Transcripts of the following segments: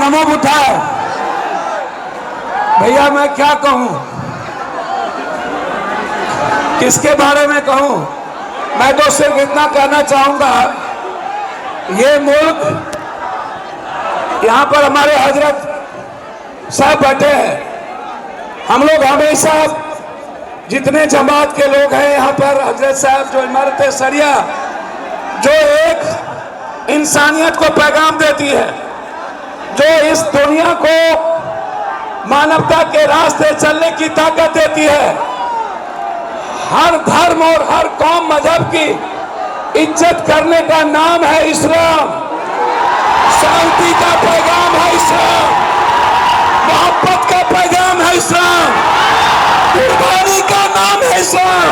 प्रमुख उठाए। भैया मैं क्या कहूं, किसके बारे में कहूं? मैं तो सिर्फ इतना कहना चाहूंगा, ये मुल्क, यहां पर हमारे हजरत साहब बैठे हैं। हम लोग हमेशा, जितने जमात के लोग हैं यहाँ पर, हजरत साहब जो इमारत सरिया जो एक इंसानियत को पैगाम देती है, जो इस दुनिया को मानवता के रास्ते चलने की ताकत देती है, हर धर्म और हर कौम मजहब की इज्जत करने का नाम है इस्लाम। शांति का पैगाम है इस्लाम, मोहब्बत का पैगाम है इस्लाम, कुर्बानी का नाम है इस्लाम,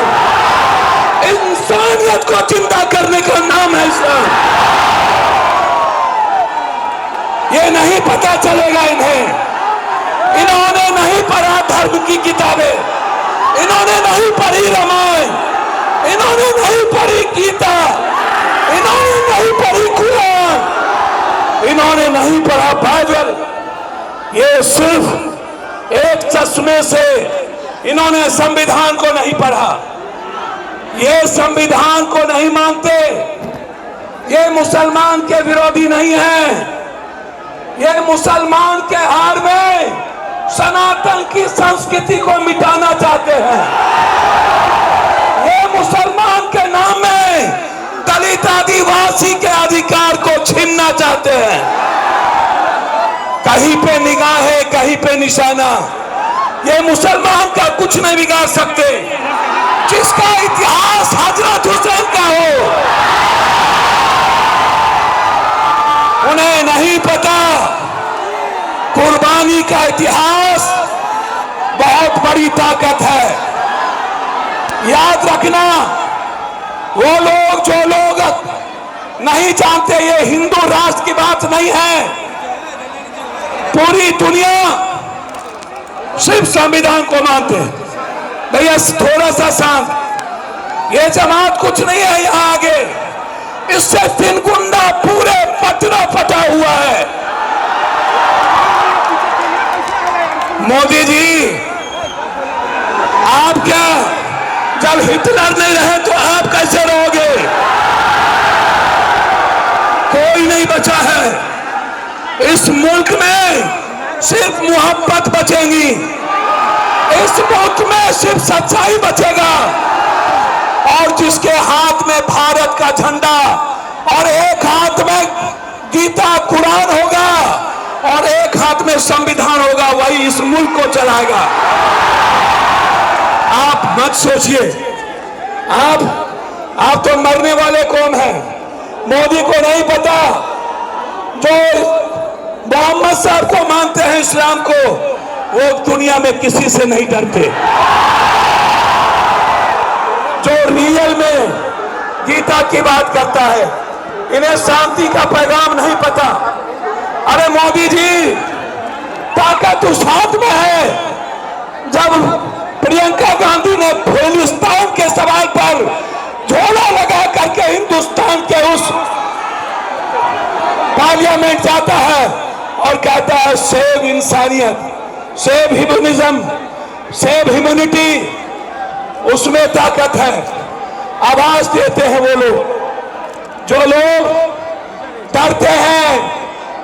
इंसानियत को जिंदा करने का नाम है इस्लाम। ये नहीं पता चलेगा इन्हें, इन्होंने नहीं पढ़ा धर्म की किताबें, इन्होंने नहीं पढ़ी रामायण, इन्होंने नहीं पढ़ी गीता, इन्होंने नहीं पढ़ी कुरान, इन्होंने नहीं पढ़ा बाइबल। ये सिर्फ एक चश्मे से इन्होंने संविधान को नहीं पढ़ा, ये संविधान को नहीं मानते, ये मुसलमान के विरोधी नहीं है, ये मुसलमान के हार में सनातन की संस्कृति को मिटाना चाहते हैं। ये मुसलमान के नाम में दलित आदिवासी के अधिकार को छीनना चाहते हैं। कहीं पे निगाह है, कहीं पे निशाना। ये मुसलमान का कुछ नहीं बिगाड़ सकते, जिसका इतिहास हजरत हुसैन का हो। उन्हें नहीं पता कुर्बानी का इतिहास बहुत बड़ी ताकत है। याद रखना, वो लोग जो लोग नहीं जानते, ये हिंदू राष्ट्र की बात नहीं है। पूरी दुनिया सिर्फ संविधान को मानते हैं। भैया थोड़ा सा शांत, ये जमात कुछ नहीं है यहां आगे, इससे 3 गुंडा पूरे पटना फटा हुआ है। मोदी जी, आप क्या, जब हिटलर नहीं रहे तो आप कैसे रहोगे? कोई नहीं बचा है इस मुल्क में, सिर्फ मोहब्बत बचेगी। इस मुल्क में सिर्फ सच्चाई बचेगा, और जिसके हाथ में भारत का झंडा और एक हाथ में गीता कुरान होगा और एक हाथ में संविधान होगा, वही इस मुल्क को चलाएगा। आप मत सोचिए, आप तो मरने वाले कौन हैं? मोदी को नहीं पता, जो मोहम्मद साहब को मानते हैं, इस्लाम को, वो दुनिया में किसी से नहीं डरते। जो रियल में गीता की बात करता है, इन्हें शांति का पैगाम नहीं पता। अरे मोदी जी, ताकत उस हाथ में है। जब प्रियंका गांधी ने फिलिस्तीन के सवाल पर झोला लगा करके हिंदुस्तान के उस पार्लियामेंट जाता है और कहता है सेव इंसानियत, सेव ह्यूमनिज्म, सेव ह्यूमैनिटी, उसमें ताकत है। आवाज देते हैं वो लोग, जो लोग डरते हैं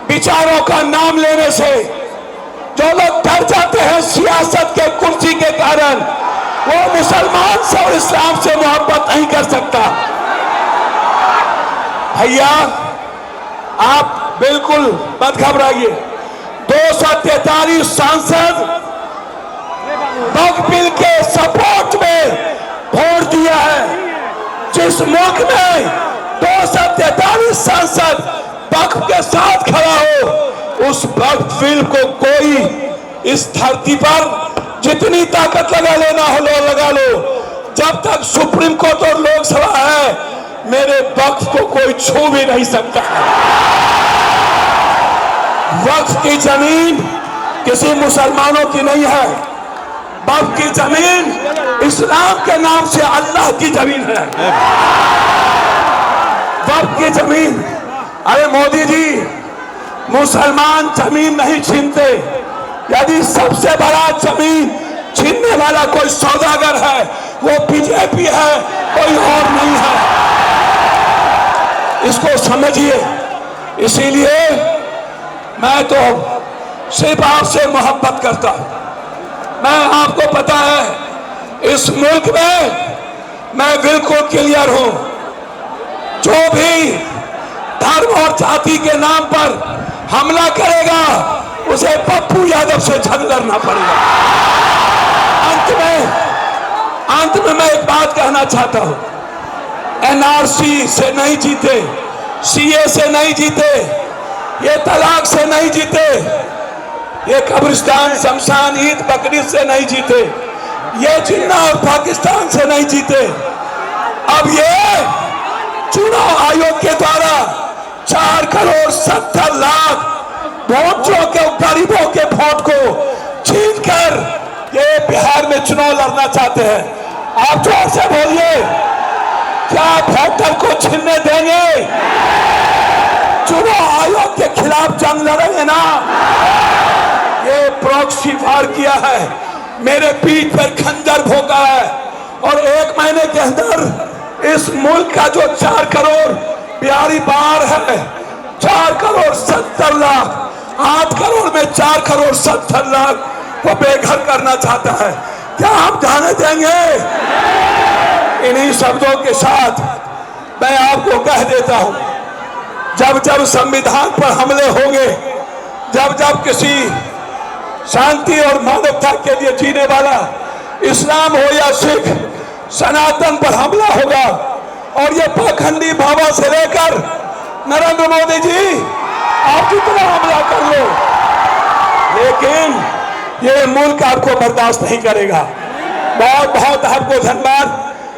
विचारों का नाम लेने से, जो लोग डर जाते हैं सियासत के कुर्सी के कारण, वो मुसलमान से और इस्लाम से मोहब्बत नहीं कर सकता। भैया आप बिल्कुल मत घबराइए। 243 सांसद वक्फ बिल के सपोर्ट में वोट दिया है। जिस मुल्क में 243 सांसद वक्फ के साथ खड़ा हो, उस वक्फ बिल को कोई इस धरती पर जितनी ताकत लगा लेना हो लो लगा लो, जब तक सुप्रीम कोर्ट और लोकसभा है, मेरे वक्फ को कोई छू भी नहीं सकता। वक्फ की जमीन किसी मुसलमानों की नहीं है, वक्फ की जमीन इस्लाम के नाम से अल्लाह की जमीन है। वक्फ की जमीन, अरे मोदी जी, मुसलमान जमीन नहीं छीनते। यदि सबसे बड़ा जमीन छीनने वाला कोई सौदागर है वो बीजेपी है, कोई और नहीं है। इसको समझिए। इसीलिए मैं तो सिर्फ आपसे मोहब्बत करता हूं। मैं आपको पता है इस मुल्क में मैं बिल्कुल क्लियर हूं। जो भी धर्म और जाति के नाम पर हमला करेगा उसे पप्पू यादव से जंग लड़ना पड़ेगा। अंत में मैं एक बात कहना चाहता हूं। एनआरसी से नहीं जीते, सीए से नहीं जीते, ये तलाक से नहीं जीते, ये कब्रिस्तान शमशान ईद बकरीद से नहीं जीते, ये जिन्ना और पाकिस्तान से नहीं जीते। अब ये चुनाव आयोग के द्वारा 4 करोड़ 70 लाख वोटों के गरीबों के वोट को छीनकर ये बिहार में चुनाव लड़ना चाहते हैं। आप जोर से बोलिए, क्या वोटर को छीनने देंगे? चुनाव आयोग के खिलाफ जंग लड़ेंगे ना। ये प्रॉक्सी वार किया है, मेरे पीठ पर खंजर भोंका है और 1 महीने के अंदर इस मुल्क का जो 4 करोड़ बिहारी बाहर है, 4 करोड़ 70 लाख, 8 करोड़ में 4 करोड़ 70 लाख वो बेघर करना चाहता है। क्या आप जाने देंगे? इन्हीं शब्दों के साथ मैं आपको कह देता हूं, जब जब संविधान पर हमले होंगे, जब जब किसी शांति और मानवता के लिए जीने वाला इस्लाम हो या सिख सनातन पर हमला होगा, और ये पाखंडी बाबा से लेकर नरेंद्र मोदी जी आप जितना हमला कर लो, लेकिन ये मुल्क आपको बर्दाश्त नहीं करेगा। बहुत बहुत आपको धन्यवाद।